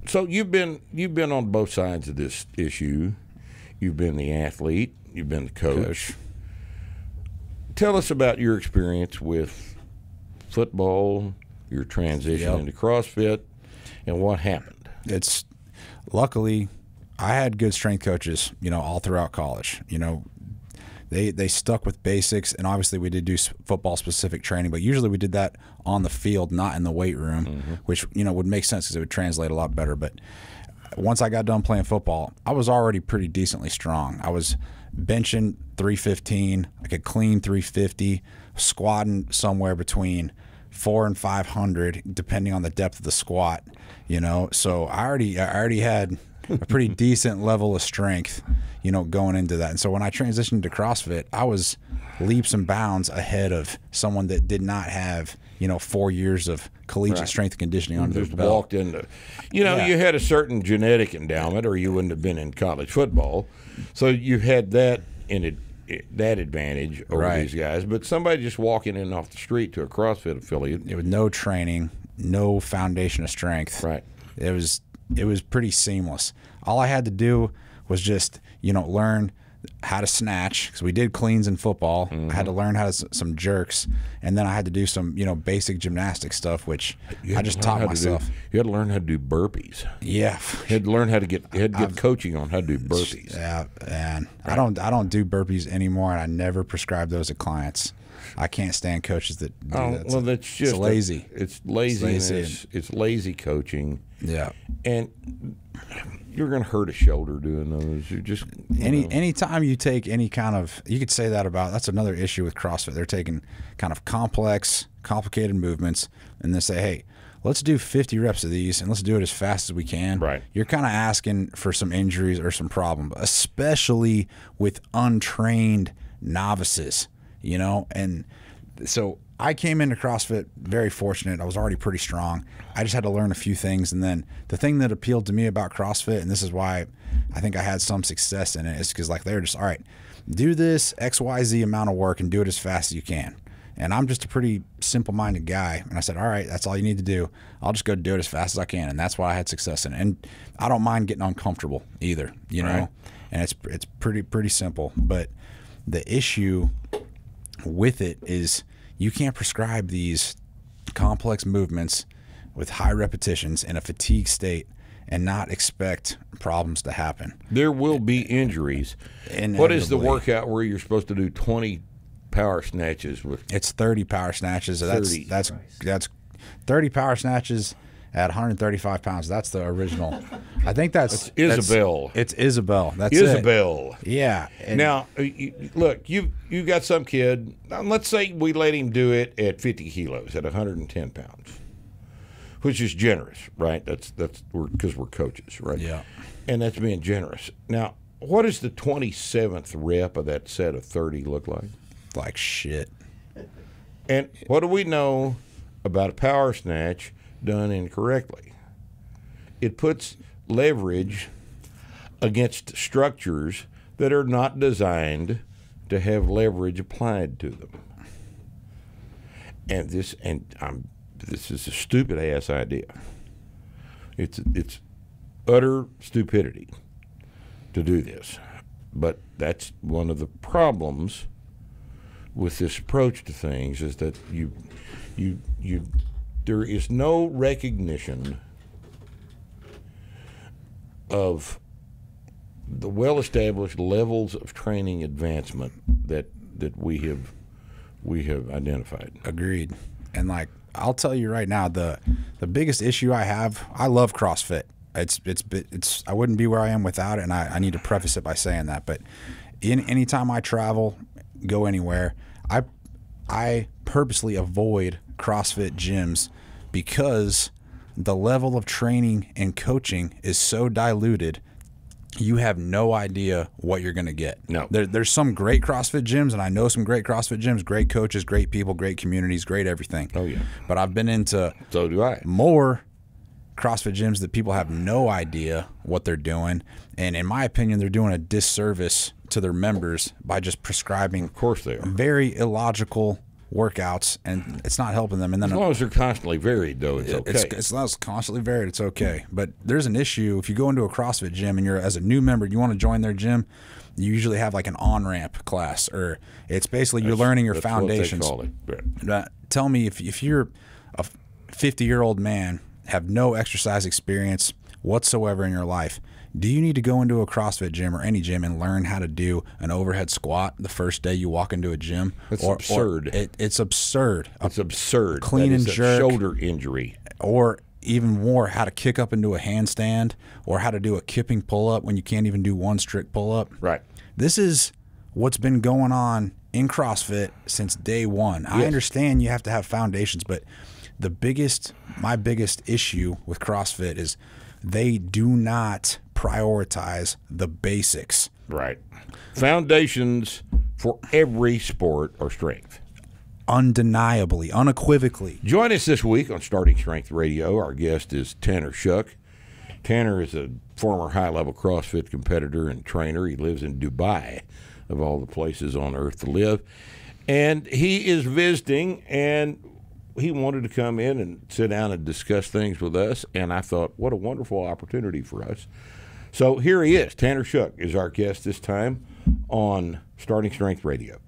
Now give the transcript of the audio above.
So you've been on both sides of this issue. You've been the athlete. You've been the coach. Tell us about your experience with football, your transition into CrossFit, and what happened. It's luckily I had good strength coaches, all throughout college. They stuck with basics, and obviously we did do football specific training, but usually we did that on the field, not in the weight room, which would make sense because it would translate a lot better. But once I got done playing football, I was already pretty decently strong. I was benching 315, I could clean 350, squatting somewhere between 400 and 500 depending on the depth of the squat. So I already had a pretty decent level of strength, going into that. And so when I transitioned to CrossFit, I was leaps and bounds ahead of someone that did not have 4 years of collegiate strength and conditioning under their belt. Walked into, you had a certain genetic endowment, or you wouldn't have been in college football. So you had that that advantage over these guys. But somebody just walking in off the street to a CrossFit affiliate, with no training, no foundation of strength, it was pretty seamless. All I had to do was just learn how to snatch, because we did cleans in football. I had to learn how to some jerks, and then I had to do some basic gymnastic stuff, which I just taught myself. You had to learn how to do burpees. Yeah, you had to learn how to get coaching on how to do burpees. Yeah, and I don't do burpees anymore, and I never prescribe those to clients. I can't stand coaches that do that. Well, that's just it's lazy. It's laziness. It's lazy coaching. Yeah, and you're going to hurt a shoulder doing those. You just anytime you take any kind of, you could say that's another issue with CrossFit. They're taking kind of complex, complicated movements, and they say, hey, let's do 50 reps of these, and let's do it as fast as we can. Right. You're kind of asking for some injuries or some problem, especially with untrained novices, and so I came into CrossFit very fortunate. I was already pretty strong. I just had to learn a few things. And then the thing that appealed to me about CrossFit, and this is why I think I had some success in it, is because they were just, all right, do this XYZ amount of work and do it as fast as you can. And I'm just a pretty simple-minded guy. And I said, all right, that's all you need to do. I'll just go do it as fast as I can. And that's why I had success in it. And I don't mind getting uncomfortable either, know? And it's pretty simple. But the issue with it is you can't prescribe these complex movements with high repetitions in a fatigue state and not expect problems to happen. There will be injuries. What is the workout where you're supposed to do 20 power snatches with? It's 30 power snatches. That's 30 power snatches at 135 pounds. That's the original. I think that's Isabel. It's Isabel. That's Isabel. It. Yeah. Now, look, you got some kid. Let's say we let him do it at 50 kilos, at 110 pounds, which is generous, right? That's because we're coaches, right? Yeah. And that's being generous. Now, what does the 27th rep of that set of 30 look like? Like shit. And what do we know about a power snatch done incorrectly? It puts leverage against structures that are not designed to have leverage applied to them. And this is a stupid ass idea. It's utter stupidity to do this. But that's one of the problems with this approach to things, is that there is no recognition of the well-established levels of training advancement that we have identified. Agreed. And I'll tell you right now, the biggest issue I love CrossFit. It's I wouldn't be where I am without it, and I need to preface it by saying that. But anytime I travel, go anywhere, I purposely avoid CrossFit gyms because the level of training and coaching is so diluted. You have no idea what you're going to get. No. There's some great CrossFit gyms, and I know some great CrossFit gyms, great coaches, great people, great communities, great everything. Oh, yeah. But I've been into so do I. more CrossFit gyms that people have no idea what they're doing. And in my opinion, they're doing a disservice to their members by just prescribing Of course they are. very illogical workouts, and it's not helping them. And then As long as they're constantly varied, though, it's okay. It's not constantly varied. It's okay. But there's an issue if you go into a CrossFit gym and you're as a new member, you want to join their gym. You usually have like an on-ramp class, or it's basically you're learning your foundations. What they call it. Tell me if you're a 50-year-old man, have no exercise experience whatsoever in your life, do you need to go into a CrossFit gym or any gym and learn how to do an overhead squat the first day you walk into a gym? It's absurd. It's absurd. It's absurd. Clean and jerk. Shoulder injury. Or even more, how to kick up into a handstand, or how to do a kipping pull-up when you can't even do one strict pull-up. Right. This is what's been going on in CrossFit since day one. Yes. I understand you have to have foundations, but my biggest issue with CrossFit is they do not prioritize the basics. Right. Foundations for every sport are strength. Undeniably, unequivocally. Join us this week on Starting Strength Radio. Our guest is Tanner Shuck. Tanner is a former high-level CrossFit competitor and trainer. He lives in Dubai, of all the places on earth to live. And he is visiting, and he wanted to come in and sit down and discuss things with us. And I thought, what a wonderful opportunity for us. So here he is. Tanner Shuck is our guest this time on Starting Strength Radio.